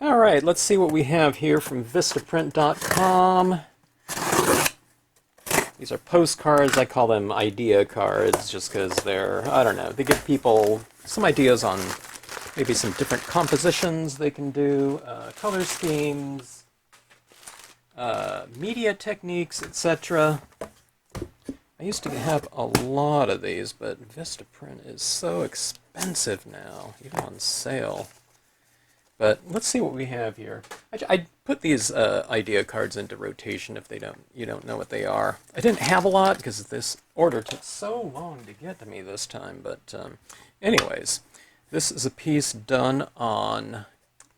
All right, let's see what we have here from Vistaprint.com. These are postcards. I call them idea cards just because they're, I don't know, they give people some ideas on maybe some different compositions they can do, color schemes, media techniques, etc. I used to have a lot of these, but Vistaprint is so expensive now, even on sale. But let's see what we have here. I put these idea cards into rotation if you don't know what they are. I didn't have a lot because this order took so long to get to me this time. But anyways, this is a piece done on,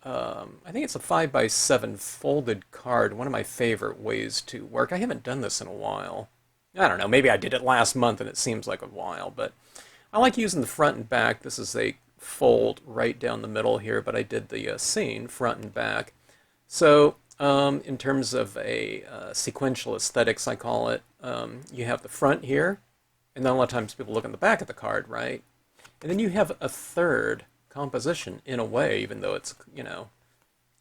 I think it's a 5x7 folded card. One of my favorite ways to work. I haven't done this in a while. I don't know, maybe I did it last month and it seems like a while, but I like using the front and back. This is a fold right down the middle here, but I did the scene front and back. So in terms of a sequential aesthetics, I call it, you have the front here, and then a lot of times people look on the back of the card, right? And then you have a third composition in a way, even though it's,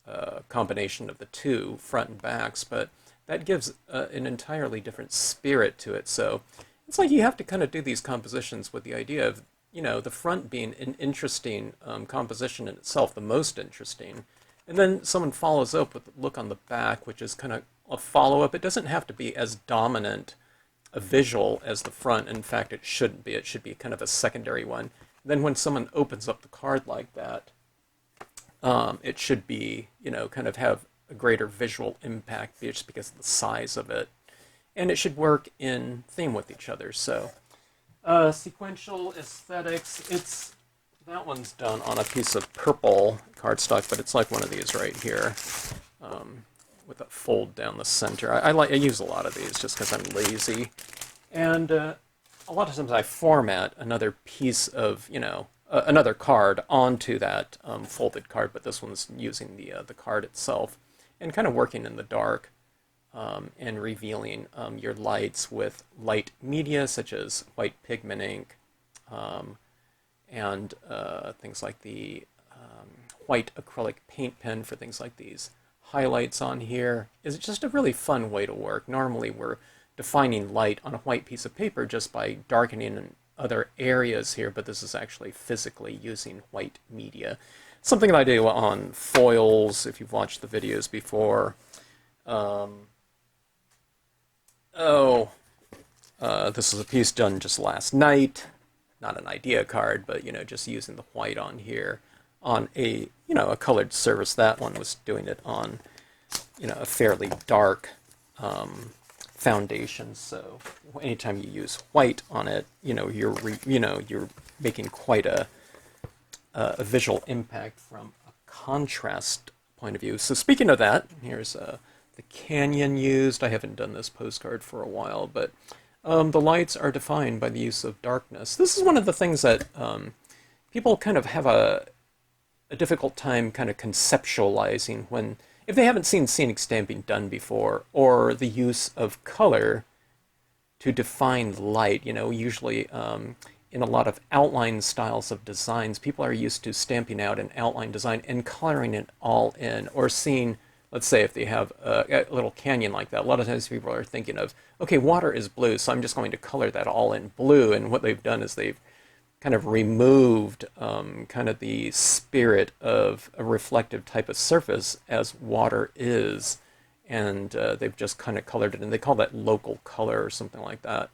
a combination of the two, front and backs, but that gives an entirely different spirit to it. So it's like you have to kind of do these compositions with the idea of, the front being an interesting composition in itself, the most interesting. And then someone follows up with a look on the back, which is kind of a follow-up. It doesn't have to be as dominant a visual as the front. In fact, it shouldn't be. It should be kind of a secondary one. Then when someone opens up the card like that, it should be, kind of have a greater visual impact just because of the size of it. And it should work in theme with each other. So sequential aesthetics, that one's done on a piece of purple cardstock, but it's like one of these right here, with a fold down the center. I use a lot of these just because I'm lazy. And a lot of times I format another piece of, another card onto that folded card, but this one's using the card itself and kind of working in the dark. And revealing your lights with light media such as white pigment ink and things like the white acrylic paint pen for things like these highlights on here is just a really fun way to work. Normally we're defining light on a white piece of paper just by darkening in other areas here, but this is actually physically using white media. Something that I do on foils, if you've watched the videos before. This is a piece done just last night. Not an idea card, but, just using the white on here on a, a colored surface. That one was doing it on, a fairly dark foundation. So anytime you use white on it, you're making quite a visual impact from a contrast point of view. So speaking of that, here's the canyon used. I haven't done this postcard for a while, but the lights are defined by the use of darkness. This is one of the things that people kind of have a difficult time kind of conceptualizing if they haven't seen scenic stamping done before, or the use of color to define light. Usually in a lot of outline styles of designs, people are used to stamping out an outline design and coloring it all in, or seeing, let's say if they have a little canyon like that, a lot of times people are thinking of, okay, water is blue, so I'm just going to color that all in blue. And what they've done is they've kind of removed kind of the spirit of a reflective type of surface as water is. And they've just kind of colored it, and they call that local color or something like that.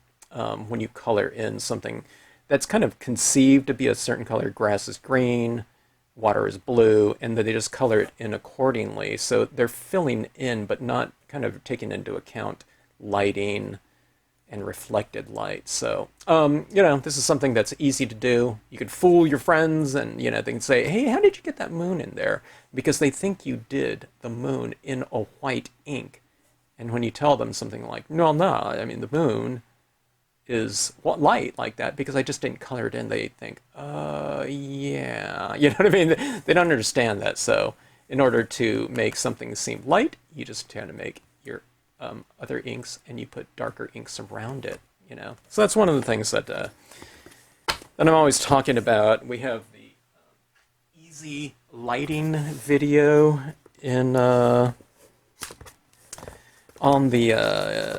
When you color in something that's kind of conceived to be a certain color, grass is green, water is blue, and then they just color it in accordingly. So they're filling in, but not kind of taking into account lighting and reflected light. So, this is something that's easy to do. You could fool your friends and, they can say, hey, how did you get that moon in there? Because they think you did the moon in a white ink. And when you tell them something like, no, the moon is light like that because I just didn't color it in, they think, yeah. You know what I mean? They don't understand that. So in order to make something seem light, you just try to make your other inks and you put darker inks around it, So that's one of the things that I'm always talking about. We have the easy lighting video in on the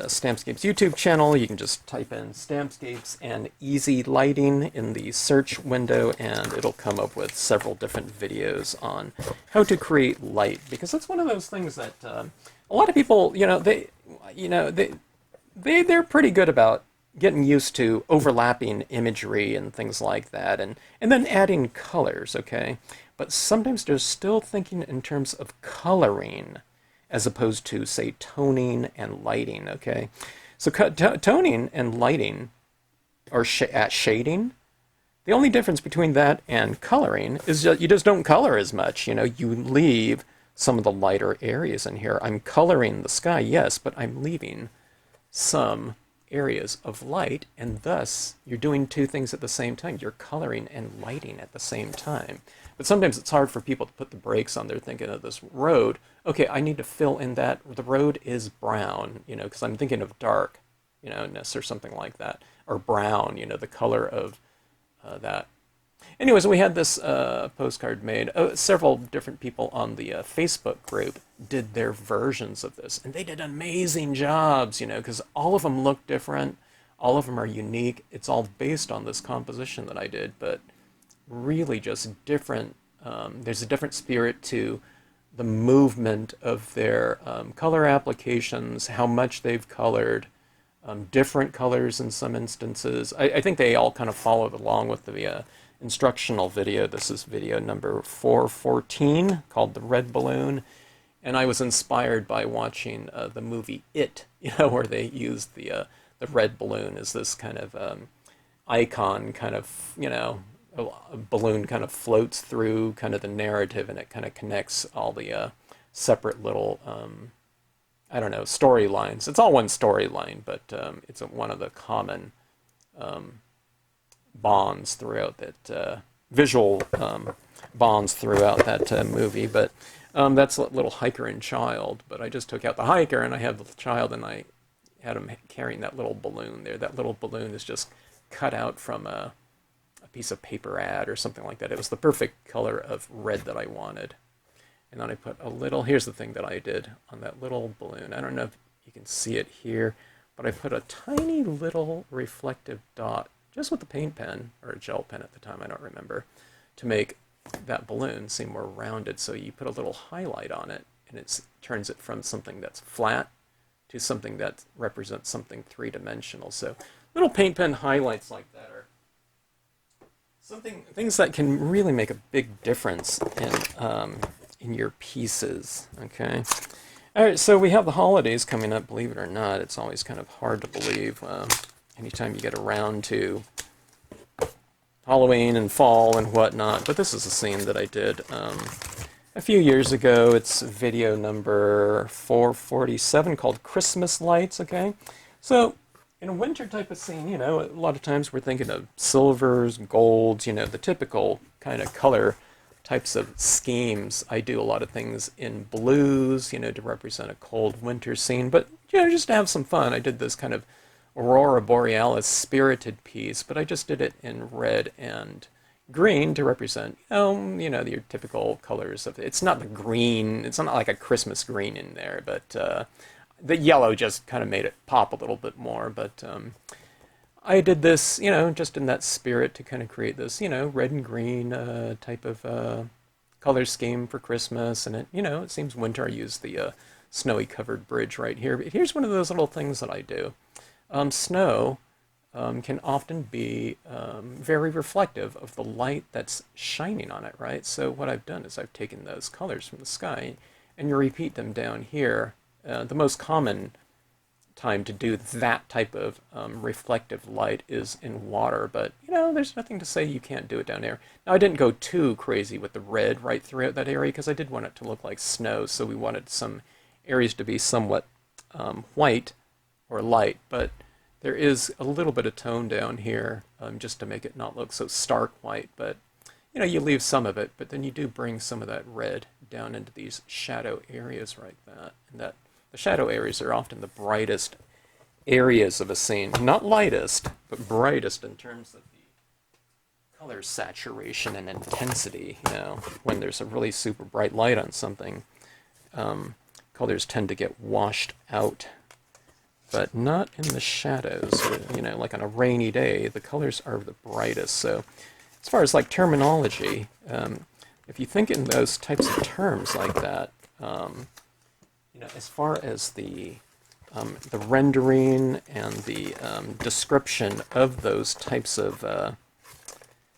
Stampscapes YouTube channel. You can just type in Stampscapes and easy lighting in the search window, and it'll come up with several different videos on how to create light. Because that's one of those things that a lot of people, they're pretty good about getting used to overlapping imagery and things like that, and then adding colors, okay? But sometimes they're still thinking in terms of coloring as opposed to, say, toning and lighting, okay? So toning and lighting, or shading, the only difference between that and coloring is that you just don't color as much, you leave some of the lighter areas in here. I'm coloring the sky, yes, but I'm leaving some areas of light, and thus you're doing two things at the same time. You're coloring and lighting at the same time. But sometimes it's hard for people to put the brakes on. They're thinking of this road. Okay, I need to fill in that. The road is brown, because I'm thinking of darkness or something like that. Or brown, the color of that. Anyways, we had this postcard made. Several different people on the Facebook group did their versions of this. And they did amazing jobs, because all of them look different. All of them are unique. It's all based on this composition that I did, but really just different. There's a different spirit to the movement of their color applications, how much they've colored, different colors in some instances. I think they all kind of followed along with the instructional video. This is video number 414, called The Red Balloon. And I was inspired by watching the movie It, where they used the red balloon as this kind of icon, kind of, a balloon kind of floats through kind of the narrative, and it kind of connects all the separate little, storylines. It's all one storyline, but it's one of the common bonds throughout that, visual bonds throughout that movie. But that's Little Hiker and Child. But I just took out the hiker, and I have the child, and I had him carrying that little balloon there. That little balloon is just cut out from a piece of paper ad or something like that. It was the perfect color of red that I wanted. And then I put a little, here's the thing that I did on that little balloon. I don't know if you can see it here, but I put a tiny little reflective dot, just with the paint pen, or a gel pen at the time, I don't remember, to make that balloon seem more rounded. So you put a little highlight on it, and it turns it from something that's flat to something that represents something three-dimensional. So little paint pen highlights like that are things that can really make a big difference in your pieces, okay? All right, so we have the holidays coming up. Believe it or not, it's always kind of hard to believe anytime you get around to Halloween and fall and whatnot. But this is a scene that I did a few years ago. It's video number 447, called Christmas Lights, okay? So in a winter type of scene, a lot of times we're thinking of silvers, golds, the typical kind of color types of schemes. I do a lot of things in blues, to represent a cold winter scene, but, just to have some fun. I did this kind of Aurora Borealis spirited piece, but I just did it in red and green to represent, your typical colors of it. It's not the green, it's not like a Christmas green in there, but the yellow just kind of made it pop a little bit more. But I did this, just in that spirit to kind of create this, red and green type of color scheme for Christmas. And it seems winter. I used the snowy covered bridge right here. But here's one of those little things that I do. Snow can often be very reflective of the light that's shining on it, right? So what I've done is I've taken those colors from the sky and you repeat them down here. The most common time to do that type of reflective light is in water, but there's nothing to say you can't do it down there. Now I didn't go too crazy with the red right throughout that area because I did want it to look like snow, so we wanted some areas to be somewhat white or light, but there is a little bit of tone down here just to make it not look so stark white. But you leave some of it, but then you do bring some of that red down into these shadow areas like that. And that the shadow areas are often the brightest areas of a scene. Not lightest, but brightest in terms of the color saturation and intensity. You know, when there's a really super bright light on something, colors tend to get washed out, but not in the shadows. You know, like on a rainy day, the colors are the brightest. So as far as like terminology, if you think in those types of terms like that, you know, as far as the rendering and the description of those types of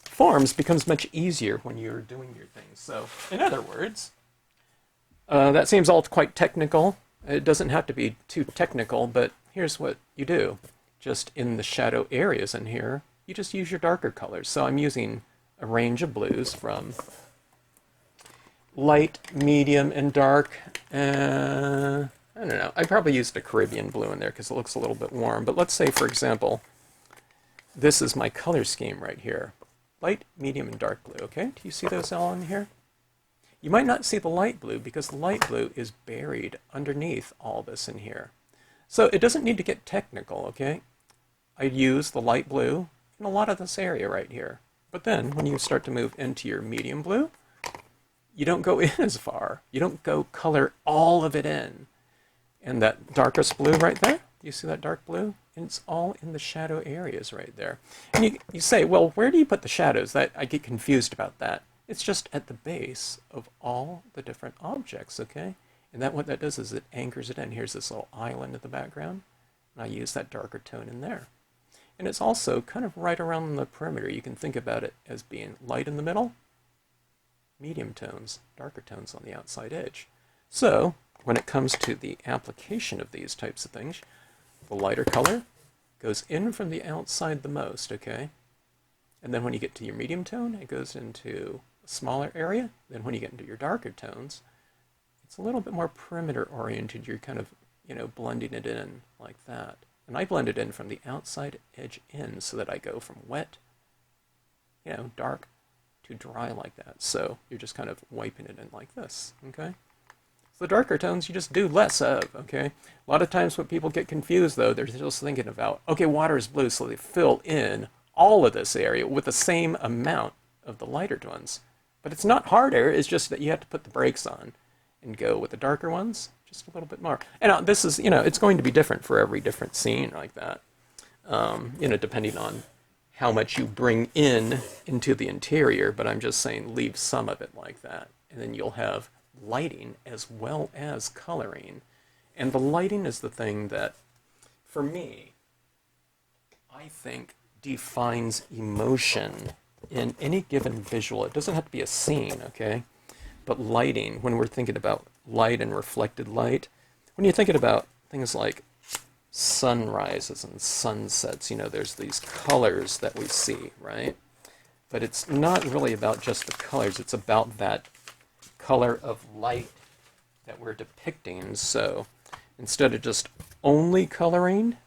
forms becomes much easier when you're doing your things. So, in other words, that seems all quite technical. It doesn't have to be too technical, but here's what you do. Just in the shadow areas in here, you just use your darker colors. So I'm using a range of blues from light, medium, and dark. I don't know. I probably used a Caribbean blue in there because it looks a little bit warm. But let's say, for example, this is my color scheme right here. Light, medium, and dark blue, okay? Do you see those all in here? You might not see the light blue because the light blue is buried underneath all this in here. So it doesn't need to get technical, okay? I use the light blue in a lot of this area right here. But then when you start to move into your medium blue, you don't go in as far. You don't go color all of it in. And that darkest blue right there, you see that dark blue? And it's all in the shadow areas right there. And you say, well, where do you put the shadows? That I get confused about that. It's just at the base of all the different objects, okay? And what that does is it anchors it in. Here's this little island in the background, and I use that darker tone in there. And it's also kind of right around the perimeter. You can think about it as being light in the middle, medium tones, darker tones on the outside edge. So when it comes to the application of these types of things, the lighter color goes in from the outside the most, okay? And then when you get to your medium tone, it goes into a smaller area. Then when you get into your darker tones, it's a little bit more perimeter oriented. You're kind of, you know, blending it in like that. And I blend it in from the outside edge in so that I go from wet, you know, dark to dry like that. So you're just kind of wiping it in like this, okay? So the darker tones you just do less of, okay? A lot of times when people get confused, though, they're just thinking about, okay, water is blue, so they fill in all of this area with the same amount of the lighter ones. But it's not harder, it's just that you have to put the brakes on and go with the darker ones just a little bit more. And this is, you know, it's going to be different for every different scene like that, you know, depending on how much you bring into the interior, but I'm just saying leave some of it like that. And then you'll have lighting as well as coloring. And the lighting is the thing that, for me, I think defines emotion in any given visual. It doesn't have to be a scene, okay? But lighting, when we're thinking about light and reflected light, when you're thinking about things like sunrises and sunsets, you know, there's these colors that we see, right? But it's not really about just the colors, it's about that color of light that we're depicting. So instead of just only coloring,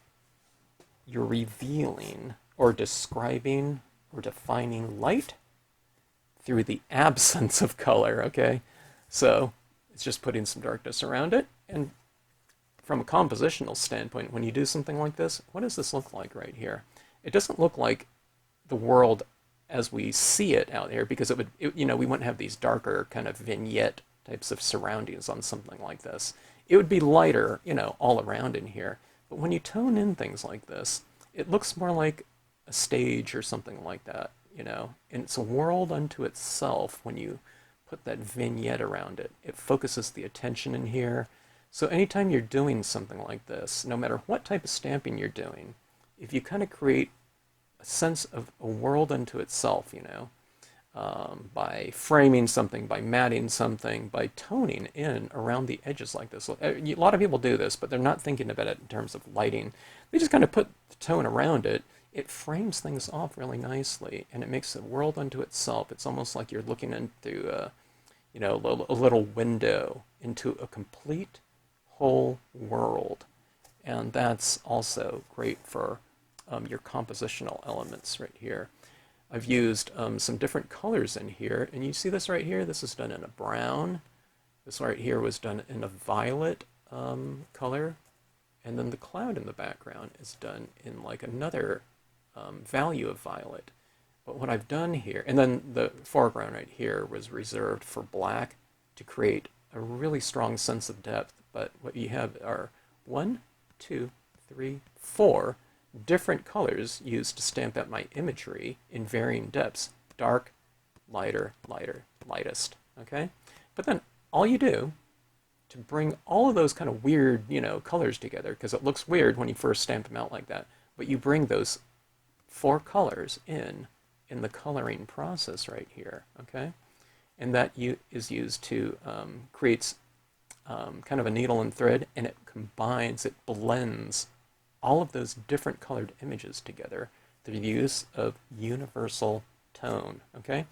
you're revealing or describing or defining light through the absence of color, okay? So it's just putting some darkness around it. And from a compositional standpoint, when you do something like this, what does this look like right here? It doesn't look like the world as we see it out here, because you know, we wouldn't have these darker kind of vignette types of surroundings on something like this. It would be lighter, you know, all around in here. But when you tone in things like this, it looks more like a stage or something like that, you know. And it's a world unto itself when you put that vignette around it. It focuses the attention in here. So anytime you're doing something like this, no matter what type of stamping you're doing, if you kind of create a sense of a world unto itself, you know, by framing something, by matting something, by toning in around the edges like this. A lot of people do this, but they're not thinking about it in terms of lighting. They just kind of put the tone around it. It frames things off really nicely, and it makes a world unto itself. It's almost like you're looking into, you know, a little window into a complete whole world. And that's also great for your compositional elements right here. I've used some different colors in here, and you see this right here? This is done in a brown. This right here was done in a violet color, and then the cloud in the background is done in like another value of violet. But what I've done here, and then the foreground right here was reserved for black to create a really strong sense of depth. But what you have are 1, 2, 3, 4 different colors used to stamp out my imagery in varying depths. Dark, lighter, lighter, lightest. Okay? But then all you do to bring all of those kind of weird, colors together, because it looks weird when you first stamp them out like that, but you bring those 4 colors in the coloring process right here, okay? And that is used to creates kind of a needle and thread, and it combines, it blends all of those different colored images together through the use of universal tone, okay?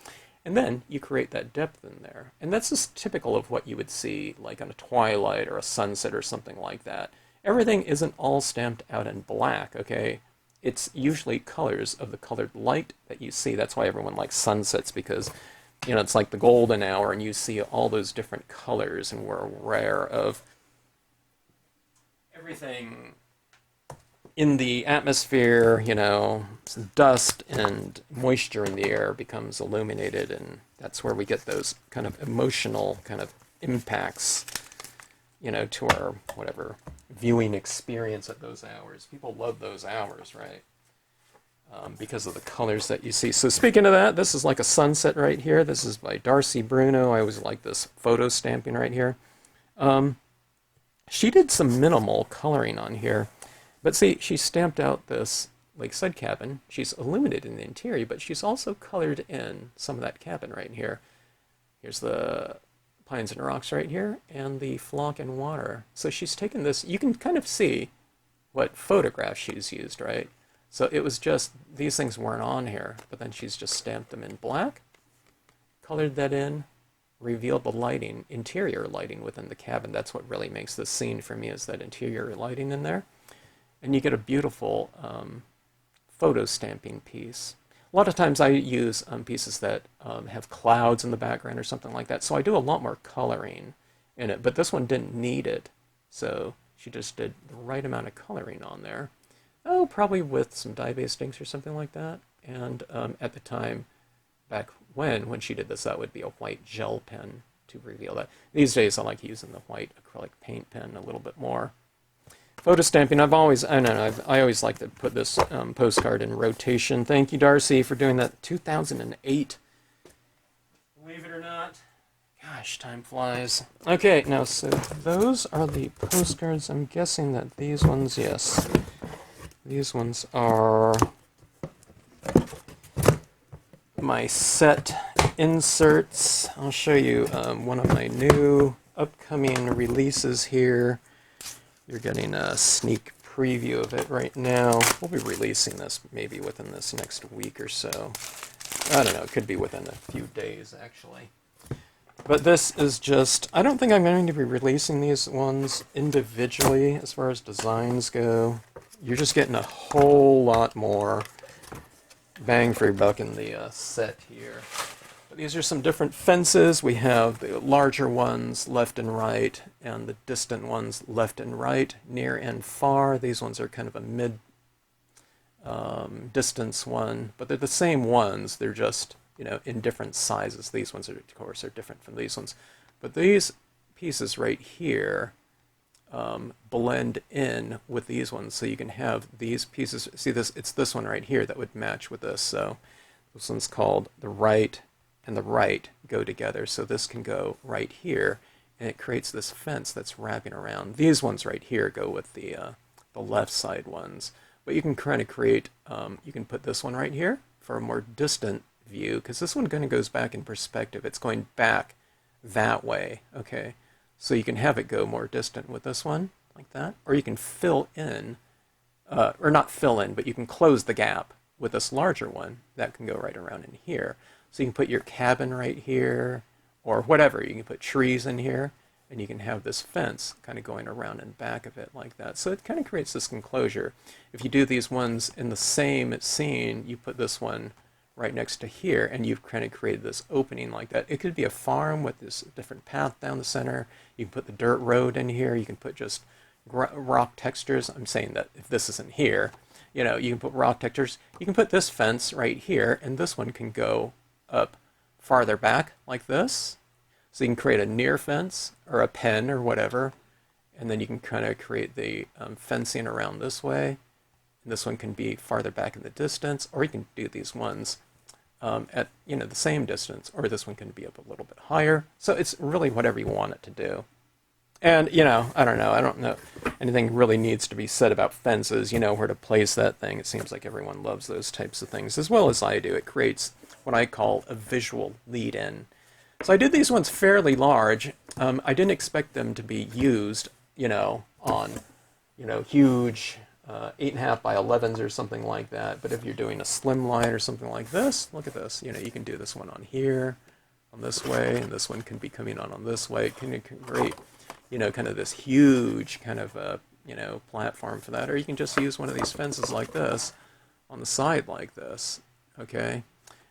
And then you create that depth in there. And that's just typical of what you would see like on a twilight or a sunset or something like that. Everything isn't all stamped out in black, okay? It's usually colors of the colored light that you see. That's why everyone likes sunsets, because it's like the golden hour and you see all those different colors, and we're aware of everything in the atmosphere, dust and moisture in the air becomes illuminated, and that's where we get those kind of emotional kind of impacts, to our whatever viewing experience at those hours. People love those hours, right? Because of the colors that you see. So speaking of that, this is like a sunset right here. This is by Darcy Bruno. I always like this photo stamping right here. She did some minimal coloring on here. But see, she stamped out this lakeside cabin. She's illuminated in the interior, but she's also colored in some of that cabin right here. Here's the pines and rocks right here, and the flock and water. So she's taken this, you can kind of see what photograph she's used, right? So it was just, these things weren't on here, but then she's just stamped them in black, colored that in, revealed the lighting, interior lighting within the cabin. That's what really makes this scene for me, is that interior lighting in there. And you get a beautiful photo stamping piece. A lot of times I use pieces that have clouds in the background or something like that, so I do a lot more coloring in it, but this one didn't need it, so she just did the right amount of coloring on there. Oh, probably with some dye-based inks or something like that. And at the time, back when she did this, that would be a white gel pen to reveal that. These days I like using the white acrylic paint pen a little bit more. Photo stamping, I always like to put this postcard in rotation. Thank you, Darcy, for doing that. 2008. Believe it or not. Gosh, time flies. Okay, now, so those are the postcards. I'm guessing that these ones, yes. These ones are my set inserts. I'll show you one of my new upcoming releases here. You're getting a sneak preview of it right now. We'll be releasing this maybe within this next week or so. I don't know, it could be within a few days, actually. But this is just, I don't think I'm going to be releasing these ones individually as far as designs go. You're just getting a whole lot more bang for your buck in the set here. But these are some different fences. We have the larger ones left and right, and the distant ones left and right, near and far. These ones are kind of a mid distance one, but they're the same ones. They're just, in different sizes. These ones, of course, are different from these ones. But these pieces right here blend in with these ones, so you can have these pieces. See this? It's this one right here that would match with this. So this one's called the right and the right go together. So this can go right here, and it creates this fence that's wrapping around. These ones right here go with the left side ones. But you can kind of create, you can put this one right here for a more distant view, because this one kind of goes back in perspective. It's going back that way, okay? So you can have it go more distant with this one, like that. Or you can fill in, or not fill in, but you can close the gap with this larger one. That can go right around in here. So you can put your cabin right here, or whatever. You can put trees in here, and you can have this fence kind of going around and back of it like that. So it kind of creates this enclosure. If you do these ones in the same scene, you put this one right next to here, and you've kind of created this opening like that. It could be a farm with this different path down the center. You can put the dirt road in here. You can put just rock textures. I'm saying that if this isn't here, you know, you can put rock textures. You can put this fence right here, and this one can go up farther back like this. So you can create a near fence or a pen or whatever, and then you can kind of create the fencing around this way. And this one can be farther back in the distance, or you can do these ones at, you know, the same distance, or this one can be up a little bit higher. So it's really whatever you want it to do. And, you know, I don't know anything really needs to be said about fences, you know, where to place that thing. It seems like everyone loves those types of things, as well as I do. It creates what I call a visual lead-in. So I did these ones fairly large. I didn't expect them to be used, you know, on, you know, huge 8.5 by 11s or something like that. But if you're doing a slim line or something like this, look at this. You know, you can do this one on here, on this way, and this one can be coming on this way. It can create, you know, kind of this huge kind of, you know, platform for that. Or you can just use one of these fences like this on the side like this, okay?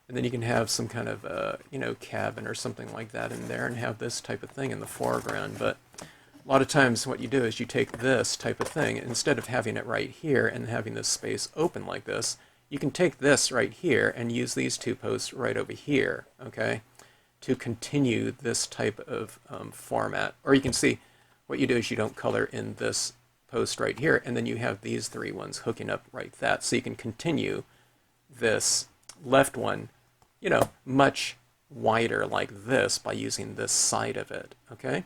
And then you can have some kind of, you know, cabin or something like that in there and have this type of thing in the foreground. But a lot of times what you do is you take this type of thing, instead of having it right here and having this space open like this, you can take this right here and use these two posts right over here, okay, to continue this type of format. Or you can see what you do is you don't color in this post right here, and then you have these three ones hooking up right that. So you can continue this left one, you know, much wider like this by using this side of it, okay?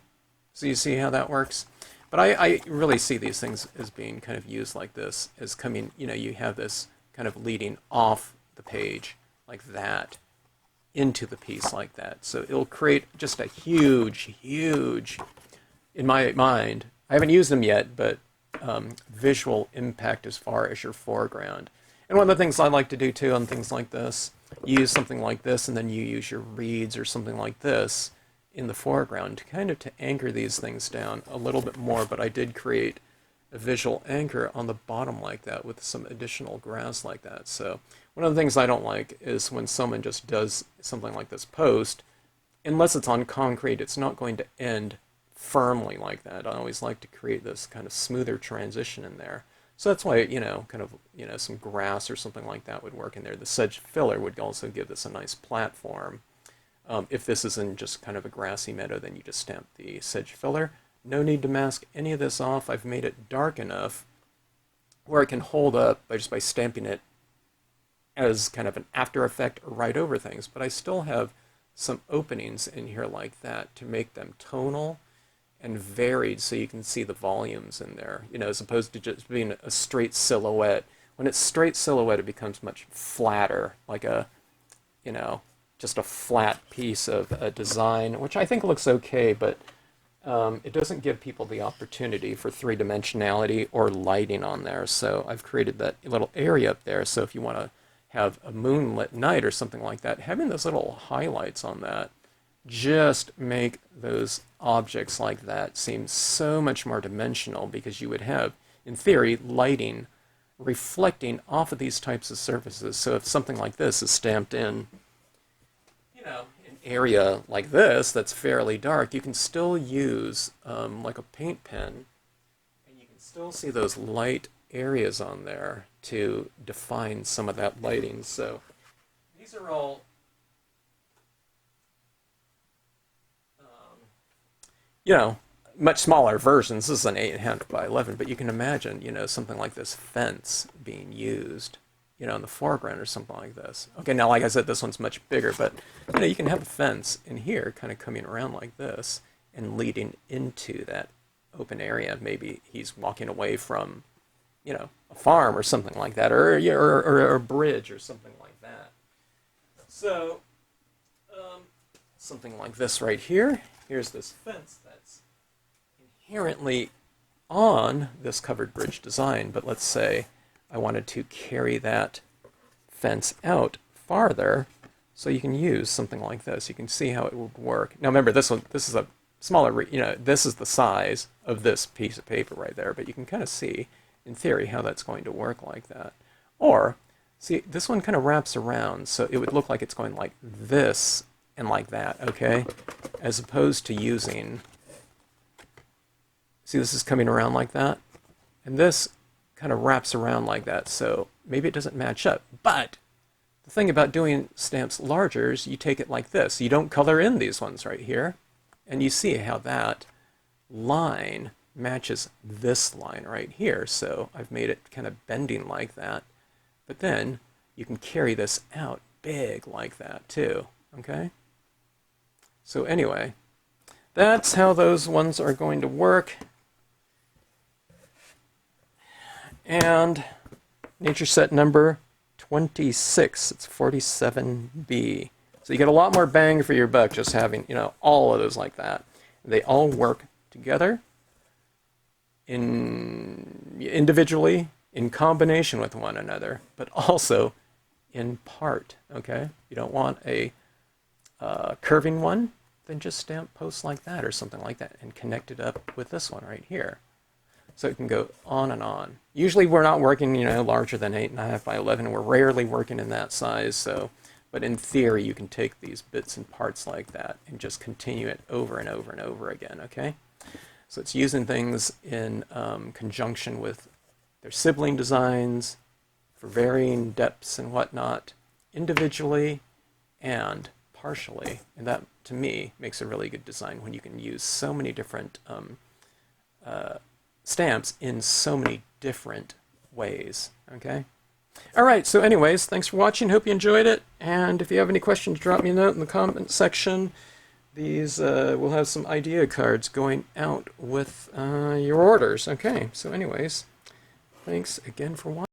So you see how that works? But I really see these things as being kind of used like this, as coming, you know, you have this kind of leading off the page like that into the piece like that. So it'll create just a huge, huge, in my mind, I haven't used them yet, but visual impact as far as your foreground. And one of the things I like to do too on things like this, you use something like this and then you use your reeds or something like this in the foreground to kind of to anchor these things down a little bit more. But I did create a visual anchor on the bottom like that with some additional grass like that. So one of the things I don't like is when someone just does something like this post, unless it's on concrete, it's not going to end firmly like that. I always like to create this kind of smoother transition in there. So that's why, you know, kind of, you know, some grass or something like that would work in there. The sedge filler would also give this a nice platform. If this isn't just kind of a grassy meadow, then you just stamp the sedge filler. No need to mask any of this off. I've made it dark enough where it can hold up by stamping it as kind of an after effect right over things. But I still have some openings in here like that to make them tonal and varied, so you can see the volumes in there, you know, as opposed to just being a straight silhouette. When it's straight silhouette, it becomes much flatter, like a, you know, just a flat piece of a design, which I think looks okay, but it doesn't give people the opportunity for three-dimensionality or lighting on there. So I've created that little area up there, so if you want to have a moonlit night or something like that, having those little highlights on that just make those objects like that seem so much more dimensional, because you would have, in theory, lighting reflecting off of these types of surfaces. So if something like this is stamped in, you know, an area like this that's fairly dark, you can still use like a paint pen, and you can still see those light areas on there to define some of that lighting. So these are all you know, much smaller versions. This is an 8.5 by 11, but you can imagine, you know, something like this fence being used, you know, in the foreground or something like this. Okay, now, like I said, this one's much bigger, but, you know, you can have a fence in here kind of coming around like this and leading into that open area. Maybe he's walking away from, you know, a farm or something like that, or a bridge or something like that. So, something like this right here. Here's this fence that's inherently on this covered bridge design, but let's say I wanted to carry that fence out farther, so you can use something like this. You can see how it would work. Now remember, this is a smaller, you know, this is the size of this piece of paper right there, but you can kind of see, in theory, how that's going to work like that. Or, see, this one kind of wraps around, so it would look like it's going like this and like that, okay? As opposed to using, see, this is coming around like that, and this kind of wraps around like that, so maybe it doesn't match up. But the thing about doing stamps larger is you take it like this. You don't color in these ones right here, and you see how that line matches this line right here. So I've made it kind of bending like that, but then you can carry this out big like that too, okay? So anyway, that's how those ones are going to work. And nature set number 26, it's 47B. So you get a lot more bang for your buck just having, you know, all of those like that. They all work together, individually, in combination with one another, but also in part, okay? You don't want a curving one, then just stamp posts like that or something like that and connect it up with this one right here. So it can go on and on. Usually we're not working, you know, larger than 8.5 by 11. We're rarely working in that size, so, but in theory you can take these bits and parts like that and just continue it over and over and over again, okay? So it's using things in conjunction with their sibling designs for varying depths and whatnot, individually and partially. And that, to me, makes a really good design when you can use so many different stamps in so many different ways, okay? All right, so anyways, thanks for watching. Hope you enjoyed it. And if you have any questions, drop me a note in the comment section. These will have some idea cards going out with your orders. Okay, so anyways, thanks again for watching.